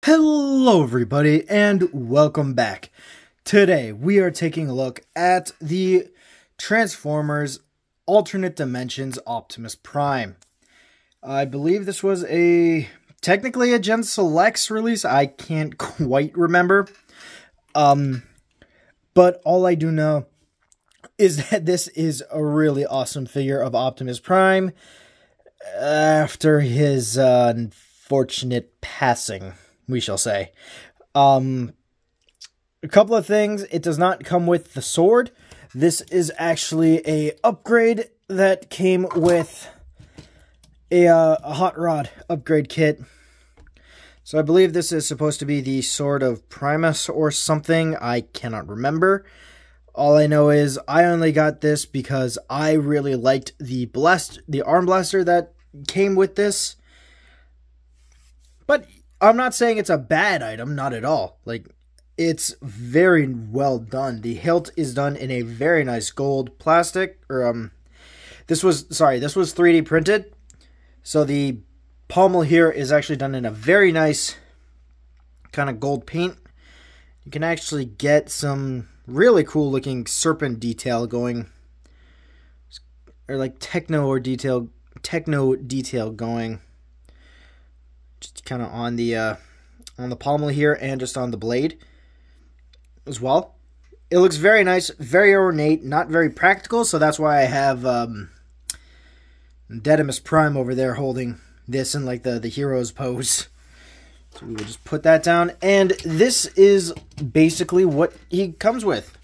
Hello everybody and welcome back. Today we are taking a look at the Transformers Alternate Dimensions Optimus Prime. I believe this was technically a Gen Selects release. I can't quite remember. But all I do know is that this is a really awesome figure of Optimus Prime after his unfortunate passing, we shall say. A couple of things. It does not come with the sword. This is actually a upgrade that came with a hot rod upgrade kit. So I believe this is supposed to be the Sword of Primus or something. I cannot remember. All I know is I only got this because I really liked the arm blaster that came with this. But I'm not saying it's a bad item, not at all. Like, it's very well done. The hilt is done in a very nice gold plastic, or this was 3D printed. So the pommel here is actually done in a very nice kind of gold paint. You can actually get some really cool looking serpent detail going, or like techno detail going, just kind of on the pommel here and just on the blade as well. It looks very nice, very ornate, not very practical, so that's why I have Deadamus Prime over there holding this in like the hero's pose. So we will just put that down, and this is basically what he comes with.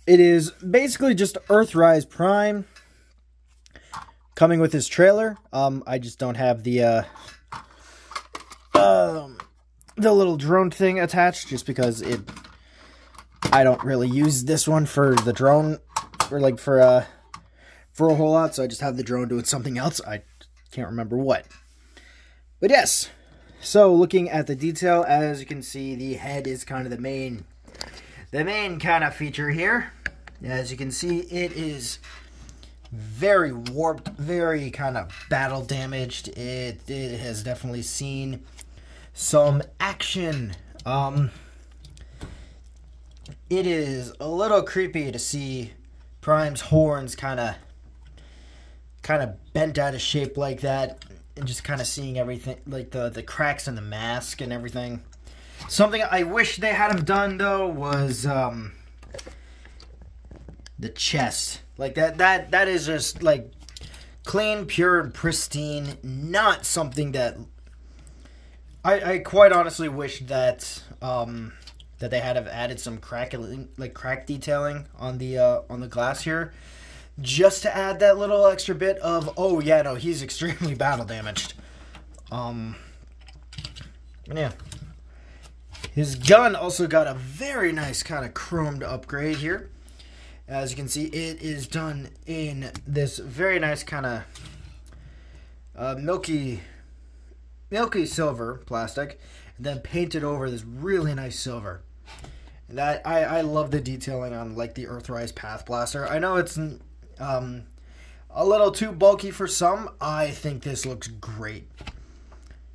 It is basically just Earthrise Prime coming with his trailer. I just don't have the little drone thing attached, just because I don't really use this one for the drone, or like for a whole lot, so I just have the drone doing something else. I can't remember what. But yes, so looking at the detail, as you can see, the head is kind of the main kind of feature here. As you can see, it is very warped, very kind of battle damaged. It has definitely seen some action. It is a little creepy to see Prime's horns kind of bent out of shape like that, and just kind of seeing everything, like the cracks in the mask and everything. Something I wish they had him done though was the chest. Like that is just like clean, pure, and pristine. Not something that I quite honestly wish that that they had have added some crack detailing on the glass here, just to add that little extra bit of, oh yeah, no, he's extremely battle damaged. Yeah. His gun also got a very nice kind of chromed upgrade here. As you can see, it is done in this very nice kind of milky silver plastic, and then painted over this really nice silver. And that I love the detailing on like the Earthrise Path Blaster. I know it's a little too bulky for some. I think this looks great.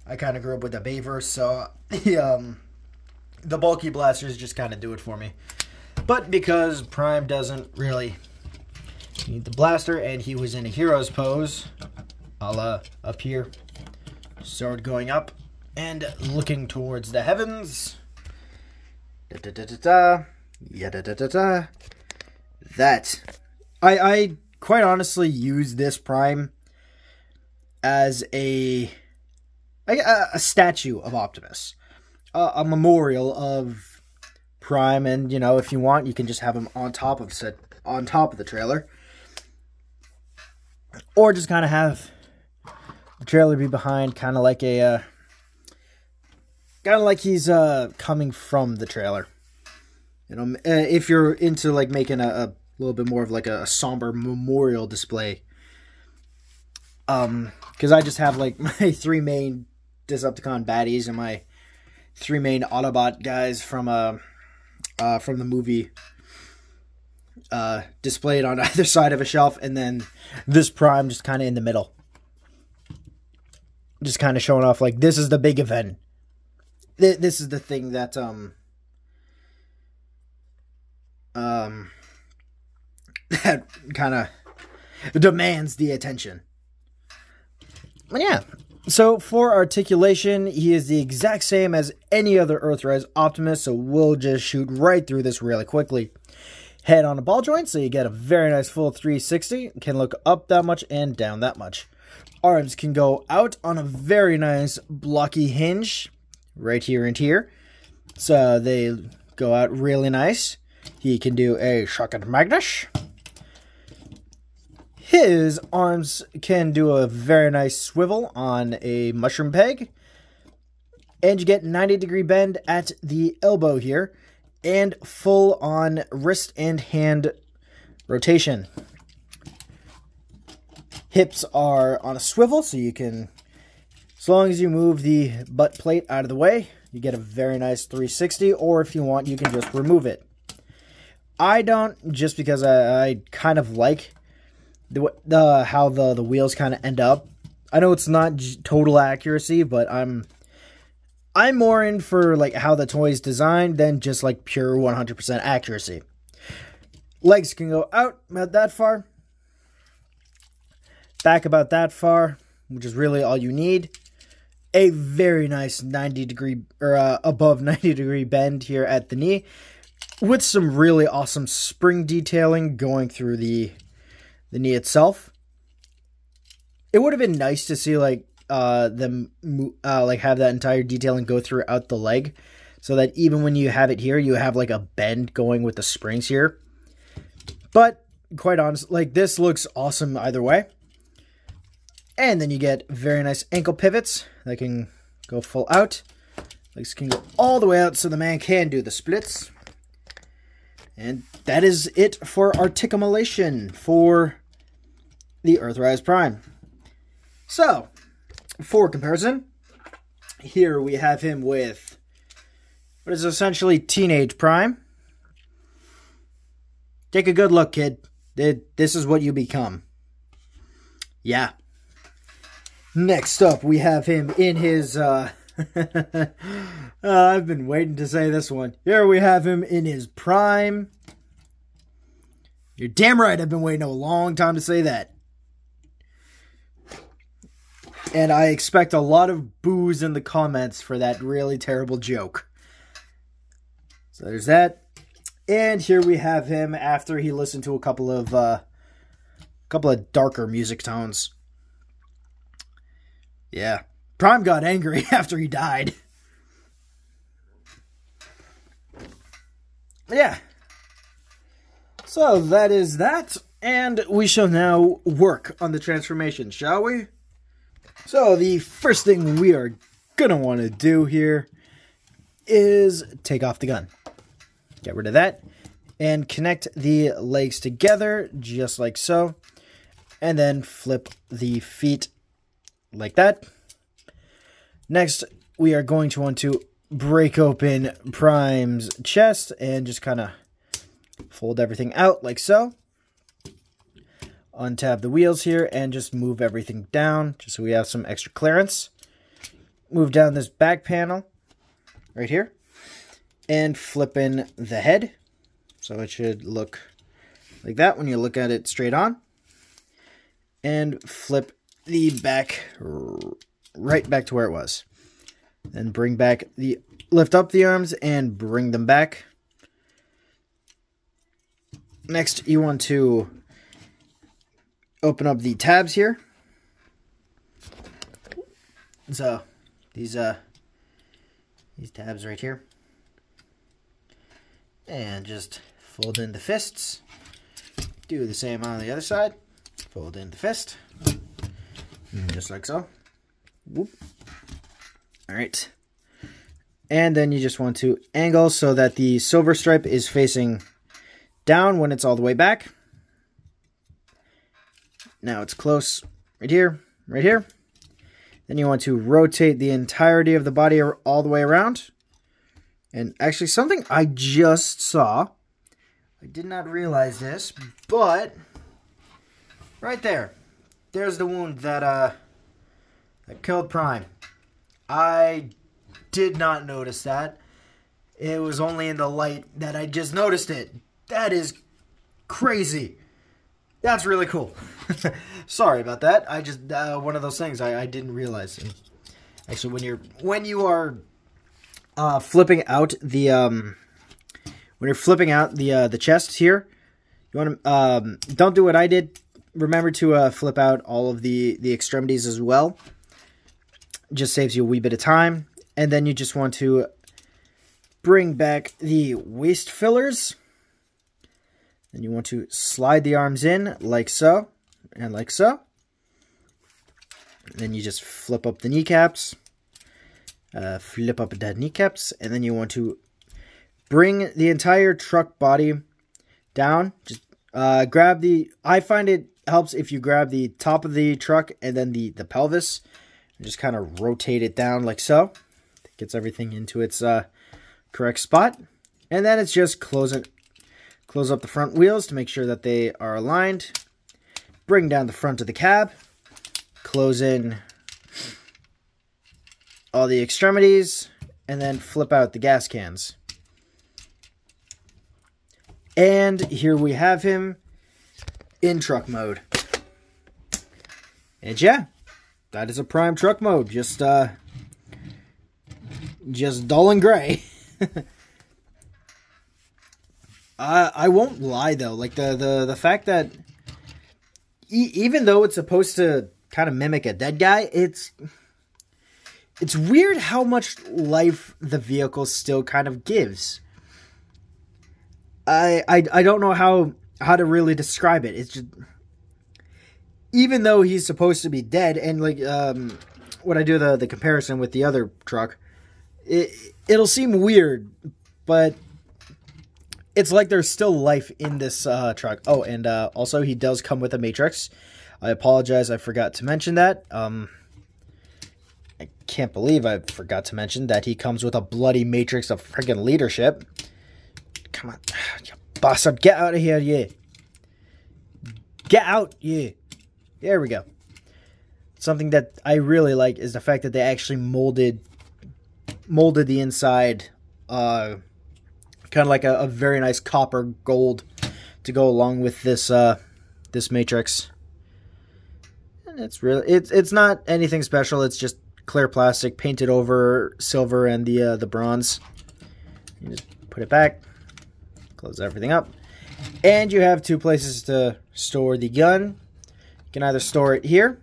I kind of grew up with the Bayverse, so the bulky blasters just kind of do it for me. But because Prime doesn't really need the blaster, and he was in a hero's pose, a la up here, sword going up and looking towards the heavens. That I quite honestly use this Prime as a statue of Optimus, a memorial of Prime, and you know, if you want, you can just have him on top of the trailer, or just kind of have the trailer be behind, kind of like he's coming from the trailer. You know, if you're into like making a little bit more of like a somber memorial display. Because I just have like my 3 main Decepticon baddies and my 3 main Autobot guys from the movie displayed on either side of a shelf, and then this Prime just kind of in the middle. Just kind of showing off like, this is the big event. this is the thing that that kind of demands the attention. But yeah, so for articulation, he is the exact same as any other Earthrise Optimus, so we'll just shoot right through this really quickly. Head on a ball joint, so you get a very nice full 360. Can look up that much and down that much. Arms can go out on a very nice blocky hinge, right here and here. So they go out really nice. He can do a shock and Magnus. His arms can do a very nice swivel on a mushroom peg. And you get 90-degree bend at the elbow here. And full on wrist and hand rotation. Hips are on a swivel, so you can, as long as you move the butt plate out of the way, you get a very nice 360, or if you want, you can just remove it. I don't, just because I kind of like how the wheels kind of end up. I know it's not total accuracy, but I'm more in for like how the toy's designed than just like pure 100% accuracy. Legs can go out about that far. Back about that far, which is really all you need. A very nice 90-degree or above 90-degree bend here at the knee, with some really awesome spring detailing going through the knee itself. It would have been nice to see like them like have that entire detailing go throughout the leg, so that even when you have it here, you have like a bend going with the springs here. But quite honest, like this looks awesome either way. And then you get very nice ankle pivots that can go full out. Legs can go all the way out so the man can do the splits. And that is it for articulation for the Earthrise Prime. So, for comparison, here we have him with what is essentially Teenage Prime. Take a good look, kid. This is what you become. Yeah. Next up, we have him in his, I've been waiting to say this one. Here we have him in his prime. You're damn right, I've been waiting a long time to say that. And I expect a lot of boos in the comments for that really terrible joke. So there's that. And here we have him after he listened to a couple of darker music tones. Yeah. Prime got angry after he died. Yeah. So that is that. And we shall now work on the transformation, shall we? So the first thing we are going to want to do here is take off the gun. Get rid of that. And connect the legs together, just like so. And then flip the feet like that. Next, we are going to want to break open Prime's chest and just kind of fold everything out like so. Untab the wheels here and just move everything down just so we have some extra clearance. Move down this back panel right here and flip in the head. So it should look like that when you look at it straight on. And flip the back right back to where it was. Then lift up the arms and bring them back. Next, you want to open up the tabs here. So these tabs right here. And just fold in the fists. Do the same on the other side. Fold in the fist. Just like so. Whoop. Alright. And then you just want to angle so that the silver stripe is facing down when it's all the way back. Now it's close right here, right here. Then you want to rotate the entirety of the body all the way around. And actually something I just saw, I did not realize this, but right there, there's the wound that killed Prime. I did not notice that. It was only in the light that I just noticed it. That is crazy. That's really cool. Sorry about that. I just one of those things I didn't realize. And actually, when you are flipping out the the chest here, you want to don't do what I did. Remember to flip out all of the extremities as well. Just saves you a wee bit of time. And then you just want to bring back the waist fillers. And you want to slide the arms in like so and like so. And then you just flip up the kneecaps. Flip up the kneecaps. And then you want to bring the entire truck body down. Just grab the... I find it helps if you grab the top of the truck and then the pelvis. And just kind of rotate it down like so. It gets everything into its correct spot. And then it's just close up the front wheels to make sure that they are aligned. Bring down the front of the cab. Close in all the extremities. And then flip out the gas cans. And here we have him in truck mode. And yeah, that is a Prime truck mode. Just dull and gray. I won't lie though, like the fact that even though it's supposed to kind of mimic a dead guy, it's weird how much life the vehicle still kind of gives. I don't know how to really describe it. It's just, even though he's supposed to be dead, and like when I do the comparison with the other truck, it'll seem weird, but it's like there's still life in this truck. Oh, and also he does come with a matrix. I apologize, I forgot to mention that. I can't believe I forgot to mention that he comes with a bloody matrix of freaking leadership. Come on, you bastard, get out of here, yeah. Get out, yeah. There we go. Something that I really like is the fact that they actually molded the inside, kind of like a very nice copper gold to go along with this this matrix. And it's not anything special. It's just clear plastic painted over silver and the bronze. You just put it back, close everything up, and you have two places to store the gun. You can either store it here,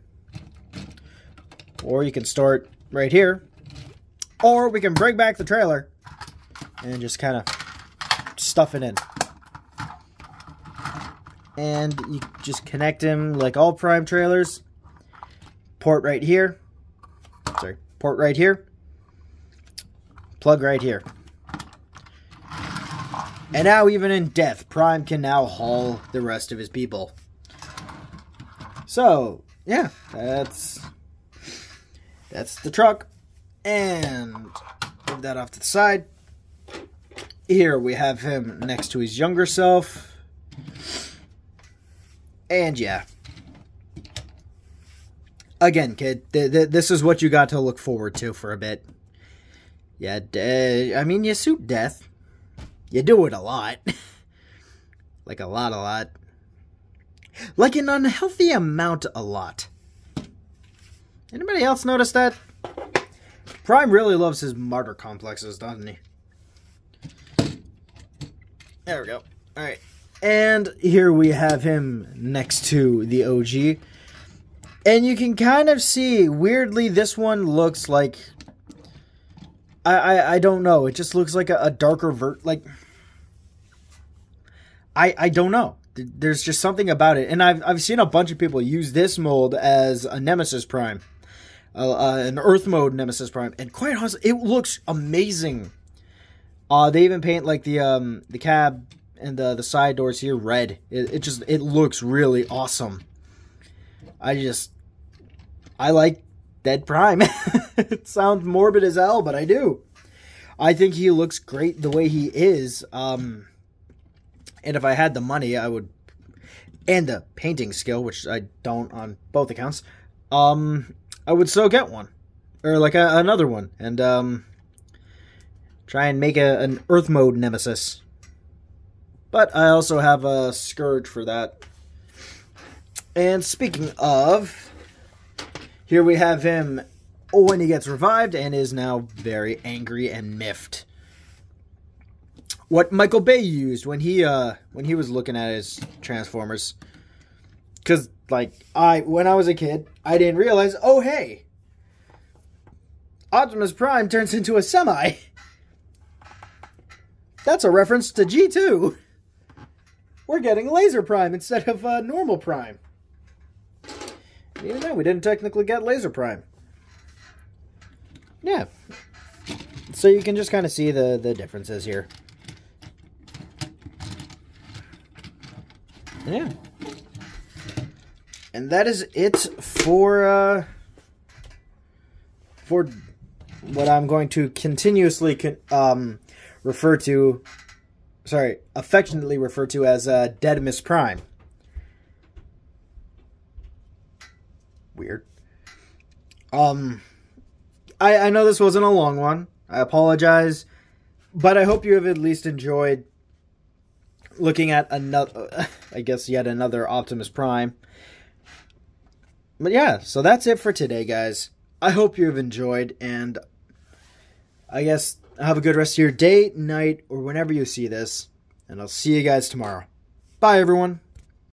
or you can store it right here, or we can bring back the trailer and just kind of stuff it in. And you just connect him like all Prime trailers. Port right here. Sorry, port right here. Plug right here. And now, even in death, Prime can now haul the rest of his people. So, yeah, that's the truck. And move that off to the side. Here we have him next to his younger self. And yeah. Again, kid, this is what you got to look forward to for a bit. Yeah, I mean, you suit death. You do it a lot. Like a lot. Like an unhealthy amount a lot. Anybody else notice that? Prime really loves his martyr complexes, doesn't he? There we go. Alright. And here we have him next to the OG. And you can kind of see, weirdly, this one looks like... I don't know. It just looks like a darker like... I don't know. There's just something about it. And I've seen a bunch of people use this mold as a Nemesis Prime. An Earth mode Nemesis Prime. And quite honestly, it looks amazing. They even paint like the cab and the side doors here red. It looks really awesome. I like Dead Prime. It sounds morbid as hell, but I do. I think he looks great the way he is. And if I had the money, I would, and the painting skill, which I don't on both accounts, I would so get one, or like another one. And Try and make an Earth mode nemesis. But I also have a Scourge for that. And speaking of, here we have him when he gets revived and is now very angry and miffed. What Michael Bay used when he was looking at his Transformers. Because, like, when I was a kid, I didn't realize, oh, hey, Optimus Prime turns into a semi. That's a reference to G2. We're getting Laser Prime instead of normal Prime. Even though we didn't technically get Laser Prime. Yeah. So you can just kind of see the differences here. Yeah. And that is it for what I'm going to continuously affectionately refer to as Deadamus Prime. Weird. I know this wasn't a long one. I apologize, but I hope you have at least enjoyed looking at another, I guess, yet another Optimus Prime. But yeah, so that's it for today, guys. I hope you have enjoyed, and I guess have a good rest of your day, night, or whenever you see this. And I'll see you guys tomorrow. Bye, everyone.